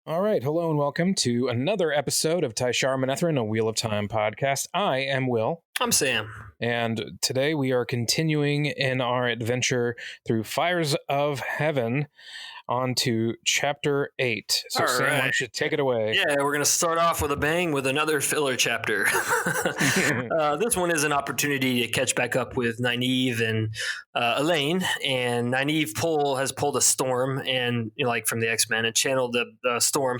All right, hello and welcome to another episode of Tai'Shar Manethrin, a Wheel of Time podcast. I am Will. I'm Sam. And today we are continuing in our adventure through Fires of Heaven on to Chapter 8. So, Sam, why don't you take it away? Yeah, we're going to start off with a bang with another filler chapter. This one is an opportunity to catch back up with Nynaeve and Elaine. And Nynaeve has pulled a storm, and like from the X-Men, and channeled the storm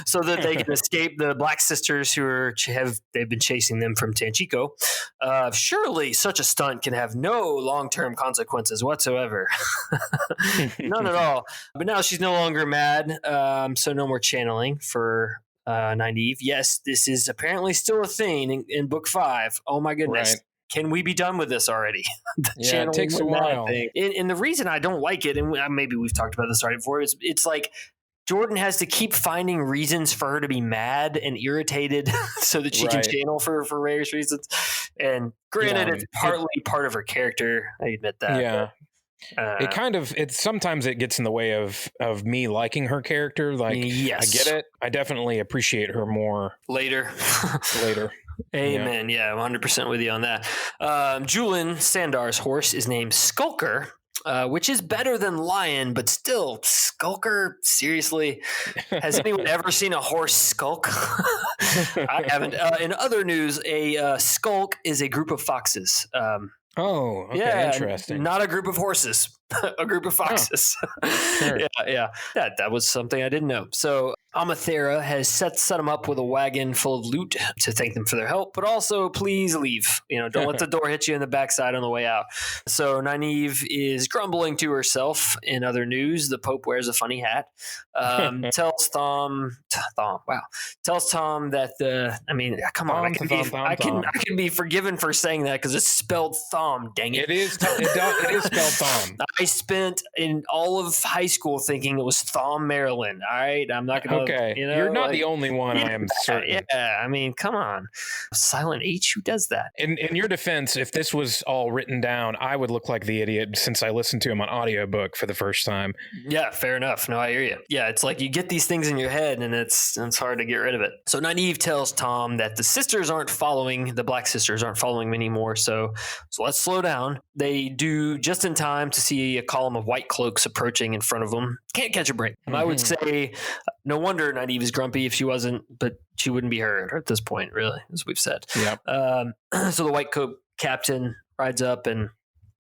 so that they can escape the Black Sisters they've been chasing them from Tanchico. Surely such a stunt can have no long-term consequences whatsoever. None at all. But now she's no longer mad, so no more channeling for Nynaeve. Yes, this is apparently still a thing in Book 5. Oh my goodness. Right. Can we be done with this already? Yeah, it takes a while. And the reason I don't like it, and maybe we've talked about this already before, is it's like Jordan has to keep finding reasons for her to be mad and irritated so that she can channel for various reasons. And granted, it's partly part of her character. I admit that. Yeah. Sometimes it gets in the way of me liking her character. Like, yes. I get it. I definitely appreciate her more later. Amen. Yeah, 100% with you on that. Julian Sandar's horse is named Skulker, which is better than Lion, but still, Skulker, seriously? Has anyone ever seen a horse skulk? I haven't. In other news, a skulk is a group of foxes. Interesting. Not a group of horses, a group of foxes. Oh, sure. Yeah. That was something I didn't know. So Amathera has set them up with a wagon full of loot to thank them for their help, but also please leave. Don't let the door hit you in the backside on the way out. So Nynaeve is grumbling to herself. In other news, the Pope wears a funny hat. Tells Tom that come on, I can be forgiven for saying that because it's spelled Thom. Dang it! It is spelled Thom. I spent in all of high school thinking it was Thom, Maryland. All right, I'm not going to. Okay, you're not the only one. I am certain. Yeah, come on, silent H. Who does that? In your defense, if this was all written down, I would look like the idiot since I listened to him on audiobook for the first time. Yeah, fair enough. No, I hear you. Yeah, it's like you get these things in your head, and it's hard to get rid of it. So Nynaeve tells Tom that the Black Sisters aren't following him anymore. So let's slow down. They do just in time to see a column of white cloaks approaching in front of them. Can't catch a break. I would say no wonder Nynaeve is grumpy if she wasn't, but she wouldn't be heard at this point, really, as we've said. Yep. So the white coat captain rides up and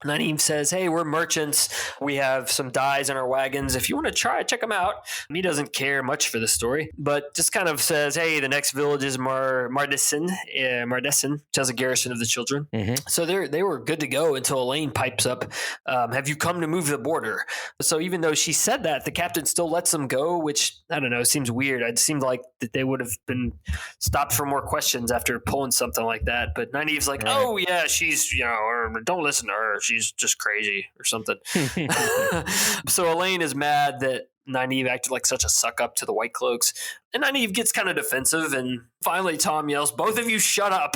Nynaeve says, "Hey, we're merchants. We have some dyes in our wagons. If you want to try, check them out." He doesn't care much for the story, but just kind of says, "Hey, the next village is Mardessin, which has a garrison of the children." Mm-hmm. So they were good to go until Elaine pipes up, "Have you come to move the border?" So even though she said that, the captain still lets them go, which, I don't know, seems weird. It seemed like that they would have been stopped for more questions after pulling something like that. But Nynaeve's like, right. "Oh, yeah, she's, don't listen to her. She's just crazy," or something. So Elaine is mad that Nynaeve acted like such a suck up to the White Cloaks, and Nynaeve gets kind of defensive, and finally Tom yells, "Both of you shut up."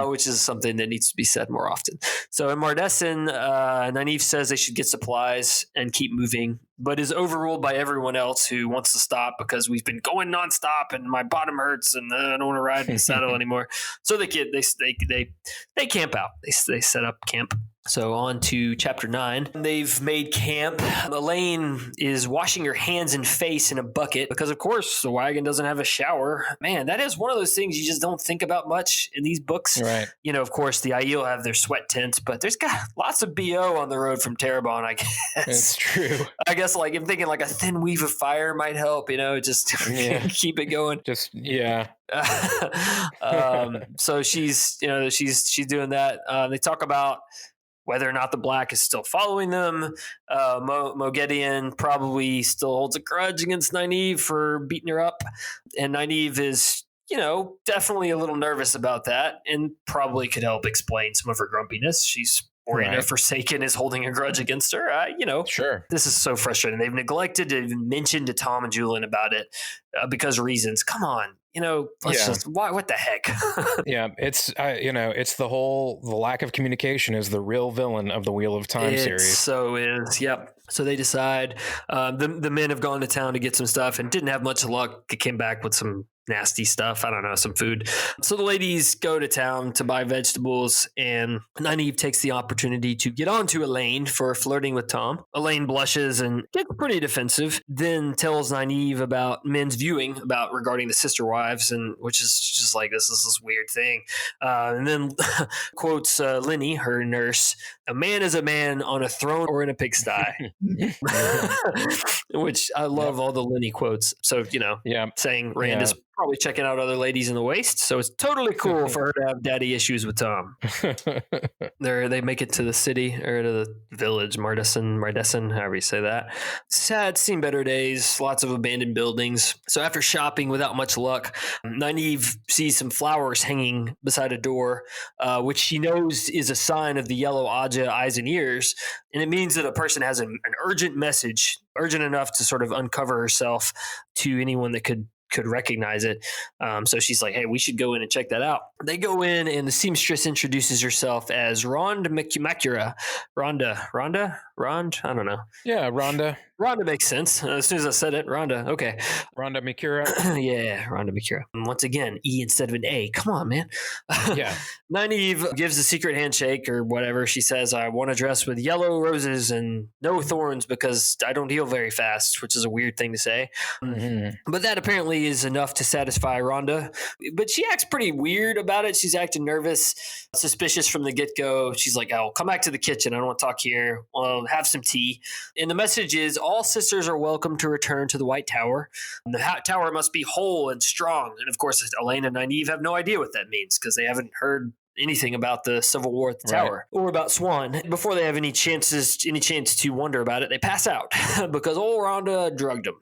Which is something that needs to be said more often. So in Mardessin, Nynaeve says they should get supplies and keep moving, but is overruled by everyone else who wants to stop because we've been going nonstop and my bottom hurts and I don't want to ride in the saddle anymore. So they camp out. They set up camp. So on to chapter 9. They've made camp. Elaine is washing her hands and face in a bucket because, of course, the wagon doesn't have a shower. Man, that is one of those things you just don't think about much in these books. Right. Of course, the Aiel have their sweat tents, but there's got lots of BO on the road from Terrebonne, I guess. It's true. I guess I'm thinking like a thin weave of fire might help, just keep it going. Just, yeah. So she's doing that. They talk about whether or not the Black is still following them. Moghedien probably still holds a grudge against Nynaeve for beating her up. And Nynaeve is, definitely a little nervous about that and probably could help explain some of her grumpiness. She's Orina Forsaken is holding a grudge against her. Sure. This is so frustrating. They've neglected to even mention to Tom and Julian about it because of reasons. Come on. What the heck? Yeah, it's it's the lack of communication is the real villain of the Wheel of Time series. So is, yep. So they decide the men have gone to town to get some stuff and didn't have much luck. They came back with some nasty stuff. I don't know, some food. So the ladies go to town to buy vegetables, and Nynaeve takes the opportunity to get on to Elaine for flirting with Tom. Elaine blushes and gets pretty defensive, then tells Nynaeve about men's viewing regarding the sister wives, and which is just like, this is this weird thing. And then quotes Lenny, her nurse, "A man is a man on a throne or in a pigsty." Which I love all the Lenny quotes. So, saying Rand is probably checking out other ladies in the waist. So it's totally cool for her to have daddy issues with Tom. They make it to the city, or to the village, Mardesson, however you say that. Sad, seen better days, lots of abandoned buildings. So after shopping without much luck, Nynaeve sees some flowers hanging beside a door, which she knows is a sign of the yellow Aja eyes and ears. And it means that a person has an urgent message, urgent enough to sort of uncover herself to anyone that could recognize it. So she's like, hey, we should go in and check that out. They go in, and the seamstress introduces herself as Rond Macura. Rond? I don't know. Yeah, Rhonda. Rhonda makes sense. As soon as I said it, Rhonda. Okay. Rhonda Macura. Yeah, Rhonda Macura. Once again, E instead of an A. Come on, man. Yeah. Nynaeve gives a secret handshake or whatever. She says, I want to dress with yellow roses and no thorns because I don't heal very fast, which is a weird thing to say. Mm-hmm. But that apparently is enough to satisfy Rhonda. But she acts pretty weird about it. She's acting nervous, suspicious from the get-go. She's like, oh, come back to the kitchen. I don't want to talk here. Well, have some tea. And the message is, all sisters are welcome to return to the White Tower. And the tower must be whole and strong. And of course, Elaine and Nynaeve have no idea what that means because they haven't heard anything about the civil war at the tower or about Swan. Before they have any chance to wonder about it, they pass out because old Rhonda drugged them.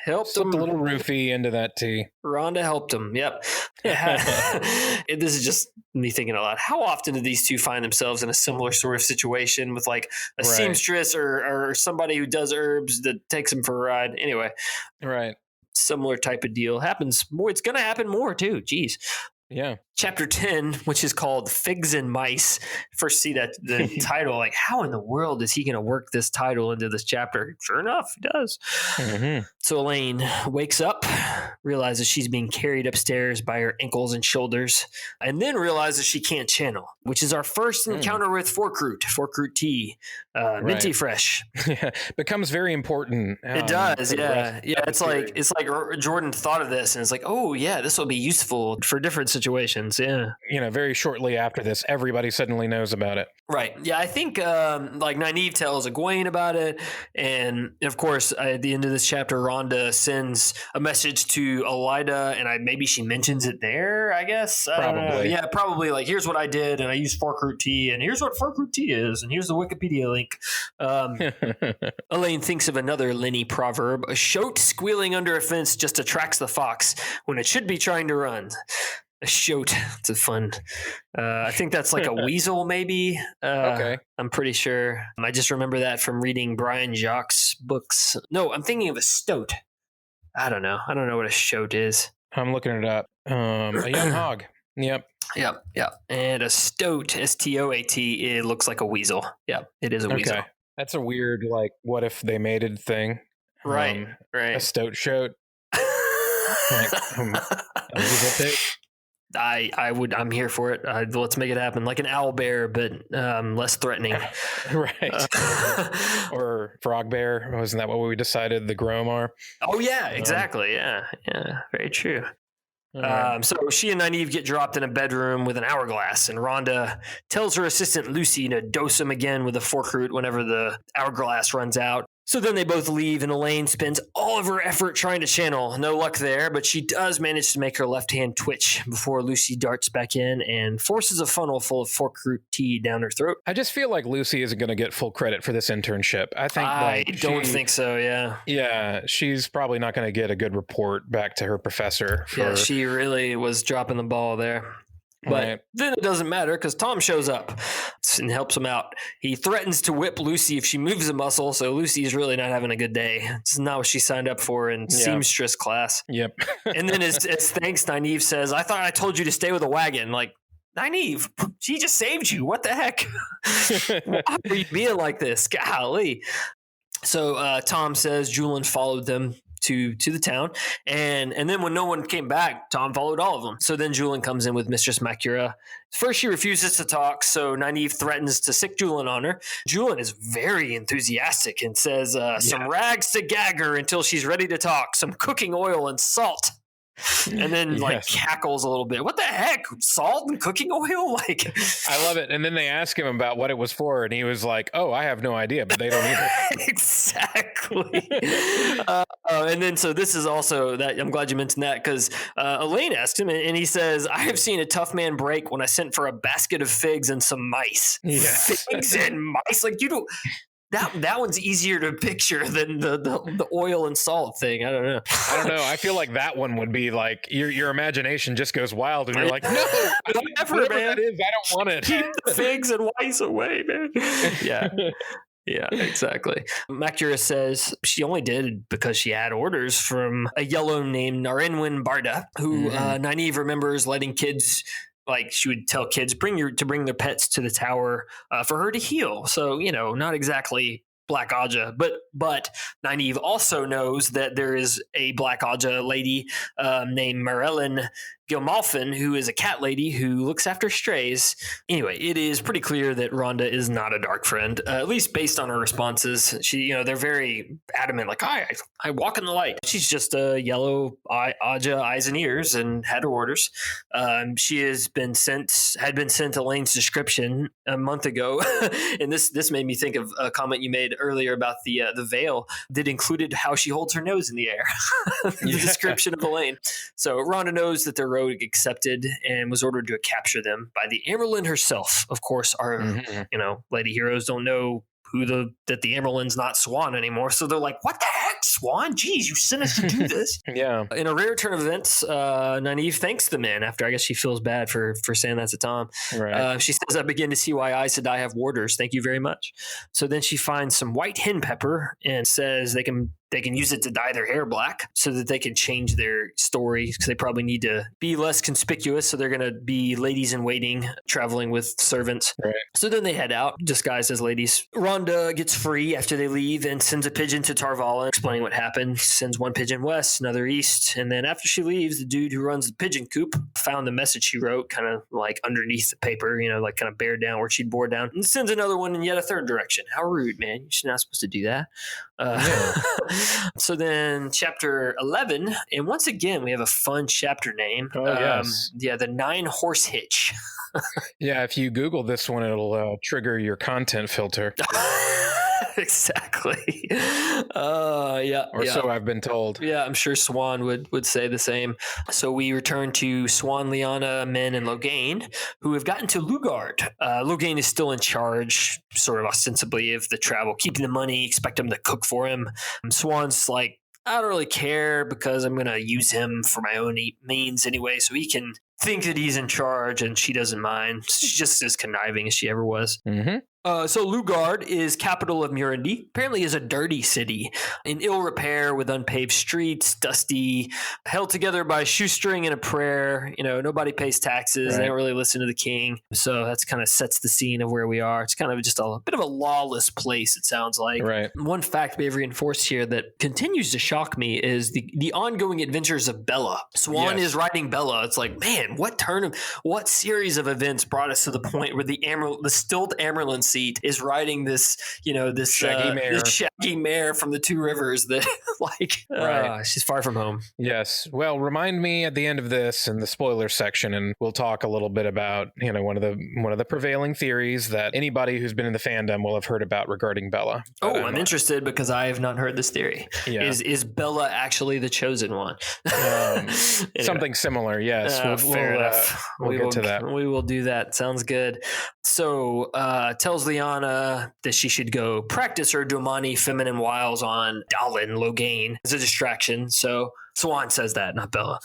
Helped them. A little roofie into that tea. Rhonda helped him. Yep. This is just me thinking a lot. How often do these two find themselves in a similar sort of situation with like a seamstress or somebody who does herbs that takes them for a ride? Anyway. Right. Similar type of deal happens more. It's going to happen more too. Jeez. Yeah. Chapter 10, which is called Figs and Mice. First see the title, like how in the world is he going to work this title into this chapter? Sure enough, he does. Mm-hmm. So Elaine wakes up, realizes she's being carried upstairs by her ankles and shoulders, and then realizes she can't channel, which is our first encounter with Forkroot tea, minty fresh. Yeah, becomes very important. It does, yeah. It's like Jordan thought of this, and it's like, oh yeah, this will be useful for different situations. Yeah, very shortly after this, everybody suddenly knows about it. Right. Yeah, I think like Nynaeve tells Egwene about it, and of course at the end of this chapter, Rhonda sends a message to Elida, and maybe she mentions it there. I guess probably. Yeah, probably. Like, here's what I did, and I used Forkroot tea, and here's what Forkroot tea is, and here's the Wikipedia link. Elaine thinks of another Lenny proverb: a shoat squealing under a fence just attracts the fox when it should be trying to run. A shoat. It's a fun. I think that's like a weasel, maybe. Okay. I'm pretty sure. I just remember that from reading Brian Jacques' books. No, I'm thinking of a stoat. I don't know what a shoat is. I'm looking it up. A young hog. Yep. And a stoat, STOAT, it looks like a weasel. Yep, it is a weasel. Okay. That's a weird, like, what if they mated thing. Right. A stoat shoat. Like, a weasel pig. I'm here for it. Let's make it happen. Like an owl bear, but less threatening. Right. Or frog bear. Wasn't that what we decided the Grom are? Oh, yeah, exactly. Yeah. Very true. So she and Nynaeve get dropped in a bedroom with an hourglass, and Rhonda tells her assistant Lucy to dose him again with a Forkroot whenever the hourglass runs out. So then they both leave, and Elaine spends all of her effort trying to channel. No luck there, but she does manage to make her left hand twitch before Lucy darts back in and forces a funnel full of Forkroot tea down her throat. I just feel like Lucy isn't going to get full credit for this internship. I don't think so, yeah. Yeah, she's probably not going to get a good report back to her professor. Yeah, she really was dropping the ball there. But then it doesn't matter because Tom shows up and helps him out. He threatens to whip Lucy if she moves a muscle, so Lucy's really not having a good day. It's not what she signed up for in seamstress class. Yep. And then as thanks, Nynaeve says, I thought I told you to stay with a wagon. Like, Nynaeve, she just saved you. What the heck? Why are you being like this? Golly. So Tom says Julian followed them to the town, and then when no one came back, Tom followed all of them. So then Julian comes in with Mistress Makura. First, she refuses to talk, so Nynaeve threatens to sick Julian on her. Julian is very enthusiastic and says, some rags to gag her until she's ready to talk, some cooking oil and salt. And then cackles a little bit. What the heck? Salt and cooking oil? Like, I love it. And then they ask him about what it was for, and he was like, "Oh, I have no idea," but they don't either. Exactly. And then so this is also that I'm glad you mentioned that because Elaine asked him, and he says, "I have seen a tough man break when I sent for a basket of figs and some mice." Yes. Figs and mice, like you don't. That one's easier to picture than the oil and salt thing. I don't know. I feel like that one would be like your imagination just goes wild, and you're like, no, whatever, man. That is, I don't want it. Keep the figs and mice away, man. Yeah. Yeah, exactly. Makura says she only did because she had orders from a yellow named Narenwin Barda, who Nynaeve remembers letting kids. Like she would tell kids bring their pets to the tower for her to heal. So, not exactly Black Aja, but Nynaeve also knows that there is a Black Aja lady named Marellen Gilmalfin, who is a cat lady who looks after strays. Anyway, it is pretty clear that Rhonda is not a dark friend, at least based on her responses. She, they're very adamant, like, I walk in the light. She's just a yellow Aja eyes and ears and had her orders. She had been sent Elaine's description a month ago. And this made me think of a comment you made earlier about the veil that included how she holds her nose in the air. The description of Elaine. So Rhonda knows that they're rogue accepted and was ordered to capture them by the Amyrlin herself. Of course, our lady heroes don't know that the Amyrlin's not Swan anymore, so they're like, what the heck, Swan? Jeez, you sent us to do this. Yeah. In a rare turn of events, Nynaeve thanks the men after I guess she feels bad for saying that to Tom. Right. She says, I begin to see why Aes Sedai have warders. Thank you very much. So then she finds some white hen pepper and says they can use it to dye their hair black so that they can change their story because they probably need to be less conspicuous. So they're going to be ladies in waiting, traveling with servants. Right. So then they head out, disguised as ladies. Rhonda gets free after they leave and sends a pigeon to Tarvala explaining what happened. Sends one pigeon west, another east. And then after she leaves, the dude who runs the pigeon coop found the message she wrote kind of like underneath the paper, like kind of bared down where she'd bored down, and sends another one in yet a third direction. How rude, man. You're not supposed to do that. So then chapter 11, and once again we have a fun chapter name. Yes. The 9 horse hitch. Yeah, if you Google this one, it'll trigger your content filter. Exactly. So I've been told. Yeah, I'm sure Swan would say the same. So we return to Swan, Lyanna, Men, and Logain, who have gotten to Lugard. Logain is still in charge, sort of ostensibly, of the travel, keeping the money, expect him to cook for him. Swan's like, I don't really care because I'm going to use him for my own means anyway, so he can think that he's in charge, and she doesn't mind. She's just as conniving as she ever was. Mm-hmm. So Lugard is capital of Murundi. Apparently is a dirty city in ill repair with unpaved streets, dusty, held together by a shoestring and a prayer. Nobody pays taxes. Right. They don't really listen to the king. So that's kind of sets the scene of where we are. It's kind of just a bit of a lawless place, it sounds like. Right. One fact we have reinforced here that continues to shock me is the ongoing adventures of Bella. Swan is riding Bella. It's like, man, what series of events brought us to the point where the stilled Amyrlin seat is riding this shaggy mare from the Two Rivers that she's far from home. Yes. Well, remind me at the end of this in the spoiler section, and we'll talk a little bit about one of the prevailing theories that anybody who's been in the fandom will have heard about regarding Bella. But I'm interested because I have not heard this theory. Yeah. Is Bella actually the chosen one? Something similar. Yes. Fair enough. We'll get to that. We will do that. Sounds good. So tells Lyanna that she should go practice her Domani feminine wiles on Dalin Logain as a distraction. So Swan says that, not Bella.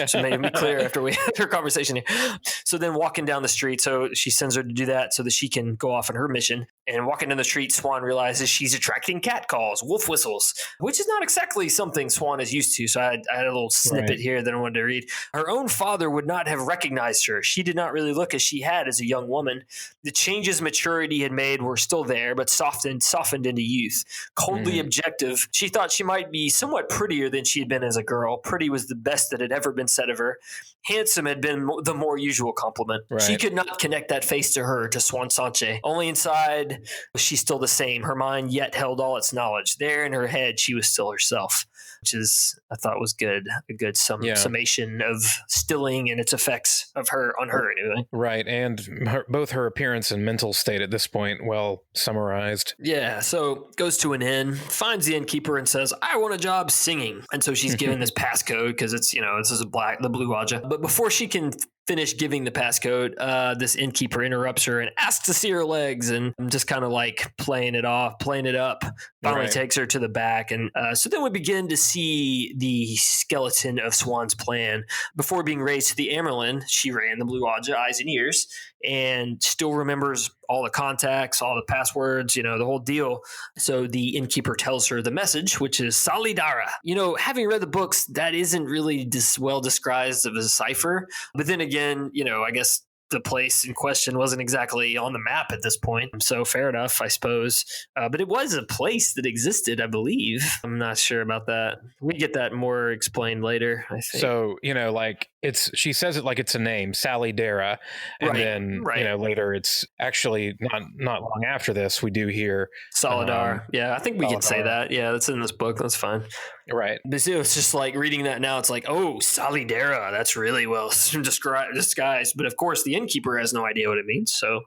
She made it clear after we had our conversation here. So then walking down the street, so she sends her to do that so that she can go off on her mission. And walking down the street, Swan realizes she's attracting cat calls, wolf whistles, which is not exactly something Swan is used to. So I had a little snippet here that I wanted to read. Her own father would not have recognized her. She did not really look as she had as a young woman. The changes maturity had made were still there, but softened into youth. Coldly objective, she thought she might be somewhat prettier than she had been as a girl. Pretty was the best that had ever been said of her. Handsome had been the more usual compliment. Right. She could not connect that face to her, to Swan Sanche. Only inside, she's still the same. Her mind yet held all its knowledge. There in her head, she was still herself, which is, I thought, was good. A good summation of stilling and its effects of her on her anyway. Right, and both her appearance and mental state at this point, well summarized. Yeah, so goes to an inn, finds the innkeeper and says, I want a job singing. And so she's given this passcode because it's, this is the Blue Aja. But before she can finish giving the passcode, this innkeeper interrupts her and asks to see her legs, and I'm just kind of like playing it up. Finally takes her to the back. And so then we begin to see the skeleton of Swan's plan. Before being raised to the Amerlin, she ran the Blue Aja, eyes and ears, and still remembers all the contacts, all the passwords, the whole deal. So the innkeeper tells her the message, which is Salidara. Having read the books, that isn't really well described as a cipher. But then again, I guess the place in question wasn't exactly on the map at this point. So fair enough, I suppose. But it was a place that existed, I believe. I'm not sure about that. We get that more explained later, I think. So, she says it like it's a name, Sally Dara. And then, later it's actually not long after this, we do hear Solidar. Yeah, I think we can say that. Yeah, that's in this book. That's fine. Right. But it's just like reading that now, it's like, oh, Salidara, that's really well disguised. But of course, the innkeeper has no idea what it means. So,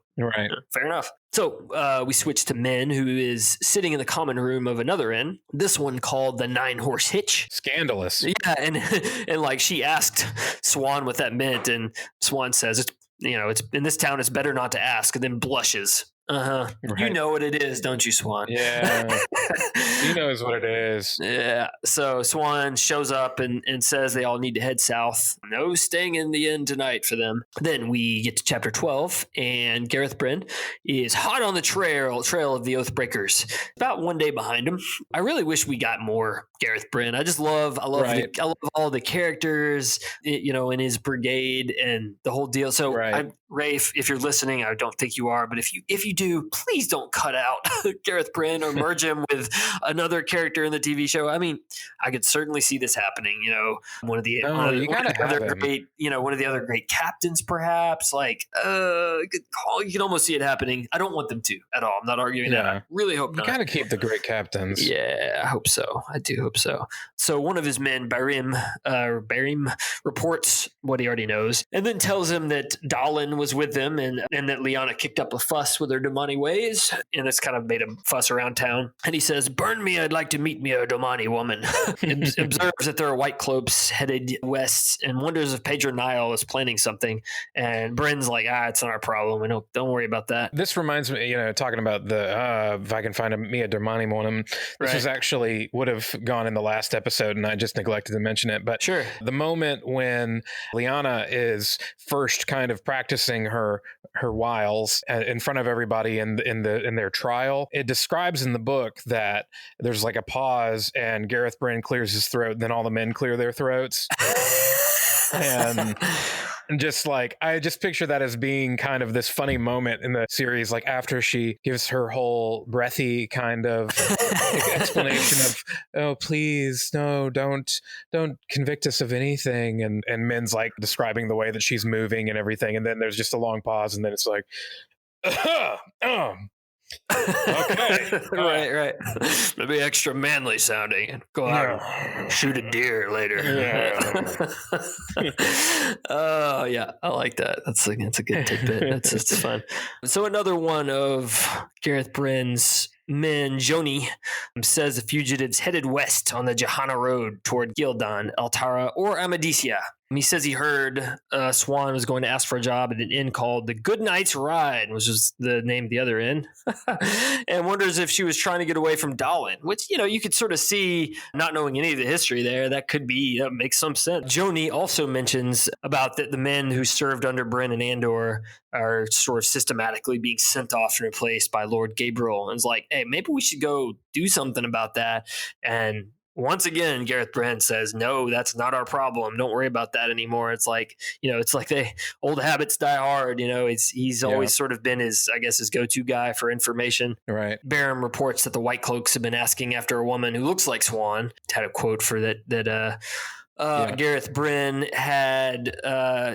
fair enough. So we switch to Min, who is sitting in the common room of another inn, this one called the 9-Horse Hitch. Scandalous. Yeah, and like she asked Swan what that meant, and Swan says, it's in this town, it's better not to ask, and then blushes. Right. You know what it is, don't you, Swan? Yeah. He knows what it is. Yeah. So Swan shows up and says they all need to head south. No staying in the inn tonight for them. Then we get to chapter 12, and Gareth Bryn is hot on the trail of the Oathbreakers. About one day behind him. I really wish we got more Gareth Bryn. I love all the characters, in his brigade and the whole deal. So Rafe, if you're listening, I don't think you are, but if you do, please don't cut out Gareth Bryn or merge him with another character in the TV show. I mean, I could certainly see this happening. One of the other great captains, perhaps. Like, you can almost see it happening. I don't want them to at all. I'm not arguing that. I really hope not. You got to keep the great captains. Yeah, I hope so. I do hope so. So one of his men, Barim, reports what he already knows, and then tells him that Dalin was with them, and that Lyanna kicked up a fuss with her Domani ways, and it's kind of made a fuss around town. And he says, burn me, I'd like to meet me a Domani woman. Observes that there are white cloaks headed west, and wonders if Pedro Nile is planning something. And Bryn's like, it's not our problem. Don't worry about that. This reminds me, talking about the if I can find me a Domani woman. This was actually would have gone in the last episode, and I just neglected to mention it. But sure, the moment when Lyanna is first kind of practicing her wiles in front of everybody in their trial, it describes in the book that there's like a pause, and Gareth Bryn clears his throat, and then all the men clear their throats. And just like, I just picture that as being kind of this funny moment in the series, like after she gives her whole breathy kind of explanation of, oh, please, no, don't convict us of anything. And Min's like describing the way that she's moving and everything. And then there's just a long pause, and then it's like, okay. Right. Maybe extra manly sounding. Go out and shoot a deer later. Oh, yeah. I like that. That's a good tidbit. It's fun. So another one of Gareth Bryn's men, Joni, says the fugitives headed west on the Johanna Road toward Gildan, Altara, or Amadisia. He says he heard Swan was going to ask for a job at an inn called the Good Night's Ride, which is the name of the other inn, and wonders if she was trying to get away from Dalin, which, you could sort of see, not knowing any of the history there, that makes some sense. Joni also mentions about the men who served under Bren and Andor are sort of systematically being sent off and replaced by Lord Gabriel. And it's like, hey, maybe we should go do something about that. And once again, Gareth Brand says, no, that's not our problem. Don't worry about that anymore. It's like, old habits die hard. He's always sort of been his go-to guy for information. Right. Barham reports that the White Cloaks have been asking after a woman who looks like Swan. Had a quote for that Gareth Bryn had,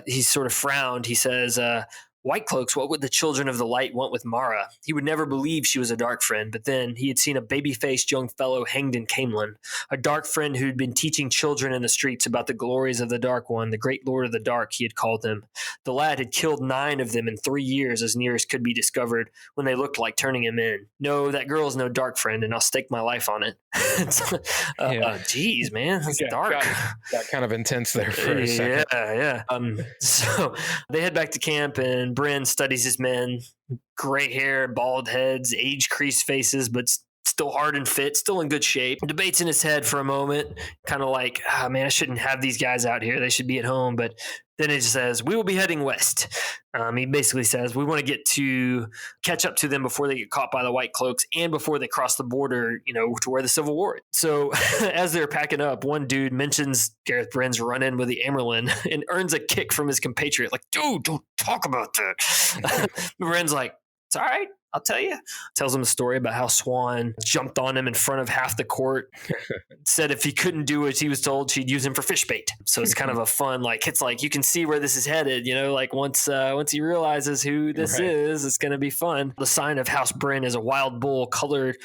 he sort of frowned. He says, White Cloaks, what would the children of the light want with Mara? He would never believe she was a dark friend, but then he had seen a baby-faced young fellow hanged in Camelin, a dark friend who'd been teaching children in the streets about the glories of the Dark One, the great Lord of the Dark, he had called him. The lad had killed 9 of them in 3 years, as near as could be discovered, when they looked like turning him in. No, that girl is no dark friend, and I'll stake my life on it. Geez, man, that's dark. Got kind of intense there for a second. Yeah. So they head back to camp, and Bryn studies his men. Gray hair, bald heads, age-creased faces, but still hard and fit, still in good shape. Debates in his head for a moment, kind of like, man, I shouldn't have these guys out here. They should be at home. But then he just says, we will be heading west. He basically says, we want to catch up to them before they get caught by the White Cloaks and before they cross the border, to where the Civil War is. So as they're packing up, one dude mentions Gareth Bryn's run-in with the Amerlin and earns a kick from his compatriot. Like, dude, don't talk about that. Bryn's like, it's all right. I'll tell you. Tells him a story about how Swan jumped on him in front of half the court. Said if he couldn't do as he was told, she'd use him for fish bait. So it's kind of a fun, it's like you can see where this is headed. Once he realizes who this is, it's going to be fun. The sign of House Bryn is a wild bull collared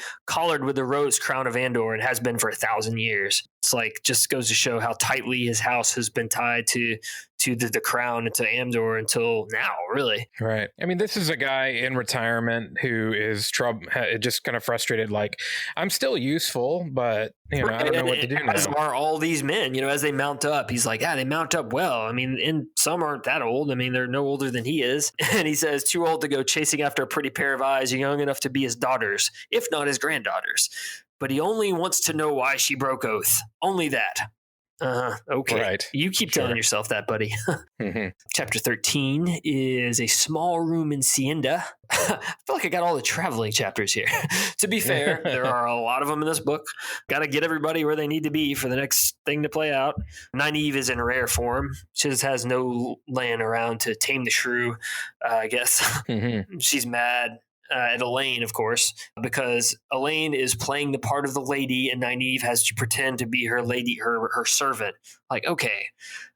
with the rose crown of Andor and has been for 1,000 years. It's just goes to show how tightly his house has been tied to the crown and to Andor until now, really. Right. I mean, this is a guy in retirement who is just kind of frustrated. Like, I'm still useful, but I don't know what to do now. As are all these men, as they mount up. He's like, they mount up well. I mean, and some aren't that old. I mean, they're no older than he is. And he says, too old to go chasing after a pretty pair of eyes, young enough to be his daughters, if not his granddaughters. But he only wants to know why she broke oath. Only that. Okay. Right. You keep telling yourself that, buddy. Chapter 13 is a small room in Sienda. I feel like I got all the traveling chapters here. To be fair, there are a lot of them in this book. Got to get everybody where they need to be for the next thing to play out. Nynaeve is in rare form. She just has no land around to tame the shrew, I guess. She's mad at Elaine, of course, because Elaine is playing the part of the lady and Nynaeve has to pretend to be her lady, her servant. Like, okay,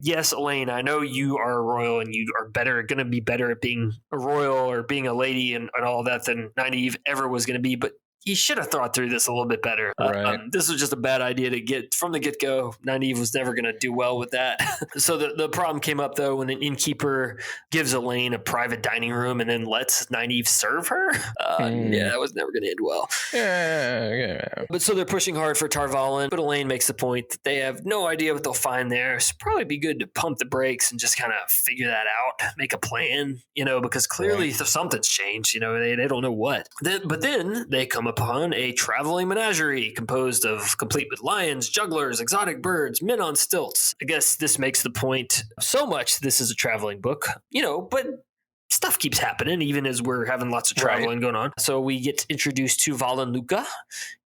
yes, Elaine, I know you are a royal and you are going to be better at being a royal or being a lady and all that than Nynaeve ever was going to be, but you should have thought through this a little bit better. Right. This was just a bad idea to get from the get-go. Nynaeve was never going to do well with that. So the problem came up, though, when an innkeeper gives Elaine a private dining room and then lets Nynaeve serve her. Yeah, that was never going to end well. Yeah. But so they're pushing hard for Tar Valon, but Elaine makes the point that they have no idea what they'll find there. So probably be good to pump the brakes and just kind of figure that out, make a plan, because clearly something's changed. They don't know what. But then they come upon a traveling menagerie complete with lions, jugglers, exotic birds, men on stilts. I guess this makes the point so much this is a traveling book, but stuff keeps happening even as we're having lots of traveling going on. So we get introduced to Valen Luca,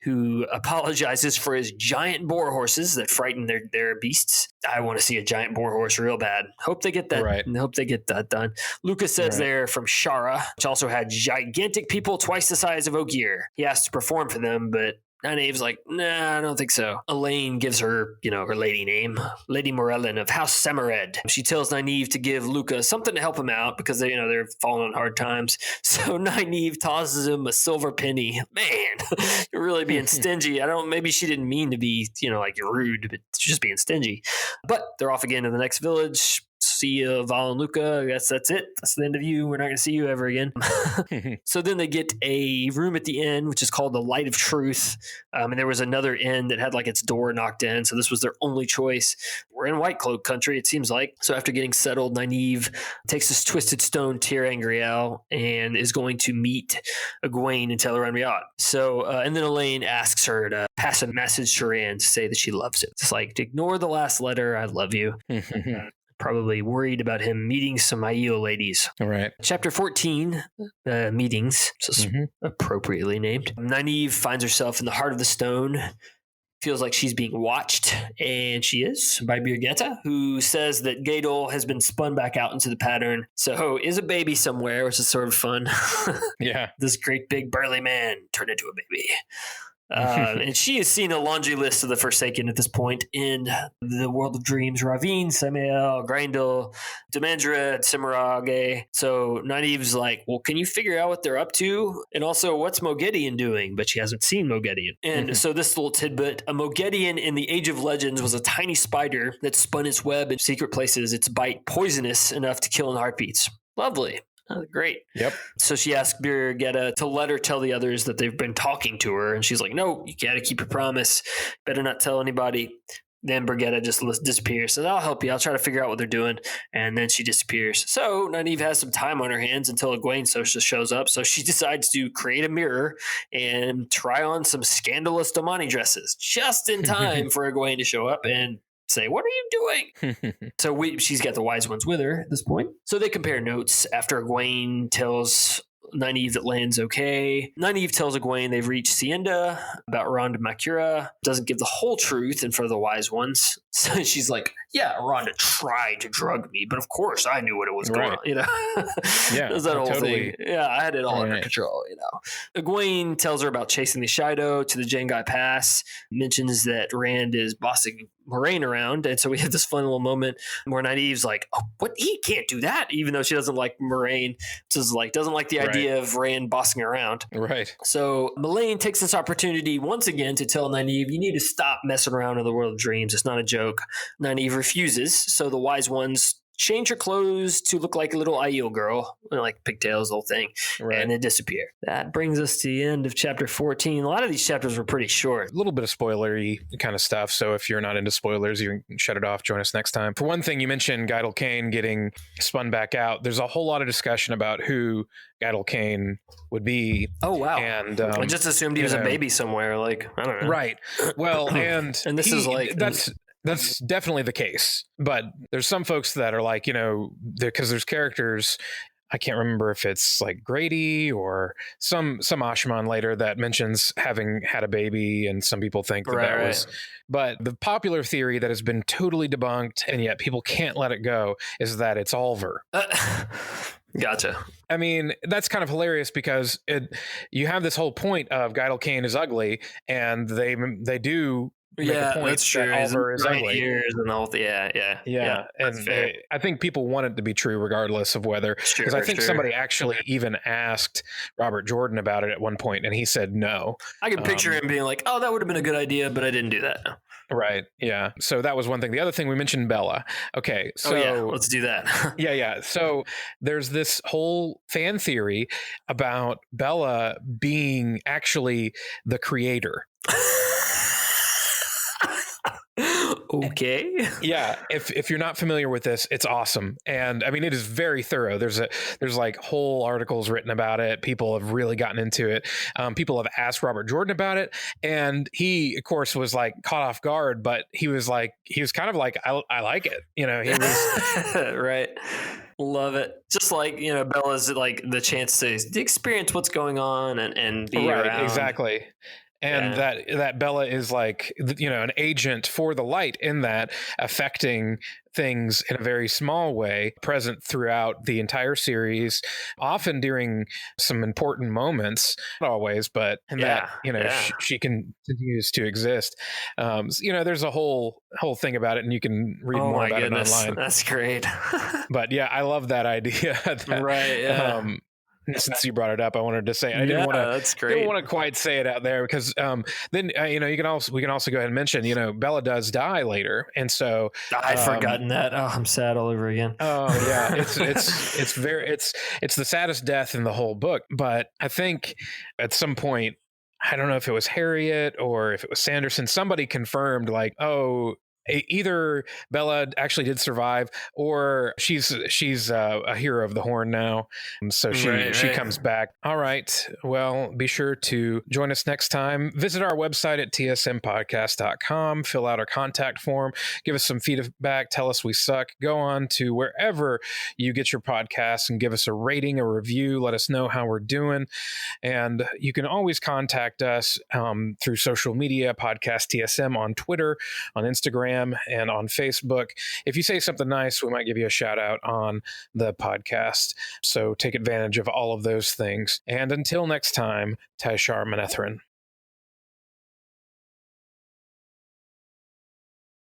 who apologizes for his giant boar horses that frighten their beasts. I want to see a giant boar horse real bad. Hope they get that. Right. Hope they get that done. Lucas says they're from Shara, which also had gigantic people twice the size of Ogier. He asked to perform for them, but Nynaeve's like, nah, I don't think so. Elaine gives her, her lady name, Lady Morellin of House Samared. She tells Nynaeve to give Luca something to help him out because they're falling on hard times. So Nynaeve tosses him a silver penny. Man, you're really being stingy. Maybe she didn't mean to be, you're rude, but she's just being stingy. But they're off again to the next village. See you, Val and Luca. I guess that's it. That's the end of you. We're not going to see you ever again. So then they get a room at the inn, which is called the Light of Truth. And there was another inn that had its door knocked in. So this was their only choice. we're in White Cloak country, it seems like. So after getting settled, Nynaeve takes this twisted stone to Angriel and is going to meet Egwene and tell her on Riot. So, and then Elaine asks her to pass a message to Rand to say that she loves him. It's like, ignore the last letter, I love you. Probably worried about him meeting some Aiel ladies. All right. Chapter 14, Meetings, so appropriately named. Nynaeve finds herself in the heart of the stone. Feels like she's being watched, and she is, by Birgitta, who says that Gaidal has been spun back out into the pattern. So is a baby somewhere, which is sort of fun. Yeah. This great big burly man turned into a baby. And she has seen a laundry list of the Forsaken at this point in the World of Dreams. Ravine, Samael, Grindel, Demandra, Cimarage. So Nynaeve's like, well, can you figure out what they're up to? And also, what's Moghedien doing? But she hasn't seen Moghedien. And so this little tidbit, a Moghedien in the Age of Legends was a tiny spider that spun its web in secret places, its bite poisonous enough to kill in heartbeats. Lovely. Oh, great. Yep. So she asked Birgitta to let her tell the others that they've been talking to her. And she's like, no, you got to keep your promise. Better not tell anybody. Then Birgitta just disappears. So I'll help you. I'll try to figure out what they're doing. And then she disappears. So Nynaeve has some time on her hands until Egwene shows up. So she decides to create a mirror and try on some scandalous Damani dresses just in time for Egwene to show up and say, what are you doing? So she's got the wise ones with her at this point. So they compare notes after Egwene tells Nynaeve that land's okay. Nynaeve tells Egwene they've reached Sienda about Rhonda Makura. Doesn't give the whole truth in front of the wise ones. So she's like, yeah, Rhonda tried to drug me, but of course I knew what it was going on. You know? Yeah. There's that whole totally. thing. Yeah, I had it all under control, you know. Egwene tells her about chasing the Shido to the Jangai Pass, mentions that Rand is bossing Moraine around, and so we have this fun little moment where Nynaeve's like, oh, what? He can't do that, even though she doesn't like Moraine. Just like doesn't like the idea of Rand bossing around. Right. So Melaine takes this opportunity once again to tell Nynaeve, you need to stop messing around in the world of dreams. It's not a joke. Nynaeve refuses, so the wise ones change her clothes to look like a little Aiel girl, like pigtails, the whole thing, and then disappear. That brings us to the end of chapter 14. A lot of these chapters were pretty short. A little bit of spoilery kind of stuff, so if you're not into spoilers, you can shut it off, join us next time. For one thing, you mentioned Gaidal Cain getting spun back out. There's a whole lot of discussion about who Gaidal Cain would be. Oh, wow. And I just assumed he was a baby somewhere, like, I don't know. Right. Well, and this is like... That's definitely the case. But there's some folks that are like, you know, because there's characters, I can't remember if it's like Grady or some Ashman later that mentions having had a baby, and some people think that was. But the popular theory that has been totally debunked, and yet people can't let it go, is that it's Oliver. Gotcha. I mean, that's kind of hilarious because you have this whole point of Gaidal Cain is ugly, and they do. That's true. Oliver is ugly. Ears and all, yeah. And I think people want it to be true regardless of whether, because I think somebody actually even asked Robert Jordan about it at one point, and he said no. I can picture him being like, "Oh, that would have been a good idea, but I didn't do that." Right. Yeah. So that was one thing. The other thing, we mentioned Bella. Okay. So let's do that. Yeah. So there's this whole fan theory about Bella being actually the creator. Okay. Yeah. If you're not familiar with this, it's awesome. And I mean, it is very thorough. There's like whole articles written about it. People have really gotten into it. People have asked Robert Jordan about it. And he, of course, was like caught off guard, but he was kind of like, I like it. You know, he was right. Love it. Just like, you know, Bella's like the chance to experience what's going on and be around. Exactly. And that Bella is like, you know, an agent for the light in that, affecting things in a very small way, present throughout the entire series, often during some important moments, not always, but in that, you know, she continues to exist. You know, there's a whole thing about it, and you can read more about it online. That's great. But yeah, I love that idea. Right. Yeah. Since you brought it up, I wanted to say I didn't want to. That's great. Didn't want to quite say it out there because then you know we can also go ahead and mention, you know, Bella does die later, and so I've forgotten that. Oh, I'm sad all over again. Oh yeah, it's the saddest death in the whole book. But I think at some point, I don't know if it was Harriet or if it was Sanderson, somebody confirmed like, oh, either Bella actually did survive, or she's a hero of the Horn now, so she Right. comes back. All right, well, be sure to join us next time. Visit our website at tsmpodcast.com, fill out our contact form, give us some feedback, tell us we suck. Go on to wherever you get your podcasts and give us a rating, a review, let us know how we're doing. And you can always contact us through social media, Podcast TSM on Twitter, on Instagram, and on Facebook. If you say something nice, we might give you a shout out on the podcast. So take advantage of all of those things. And until next time, Tai'Shar Manethrin.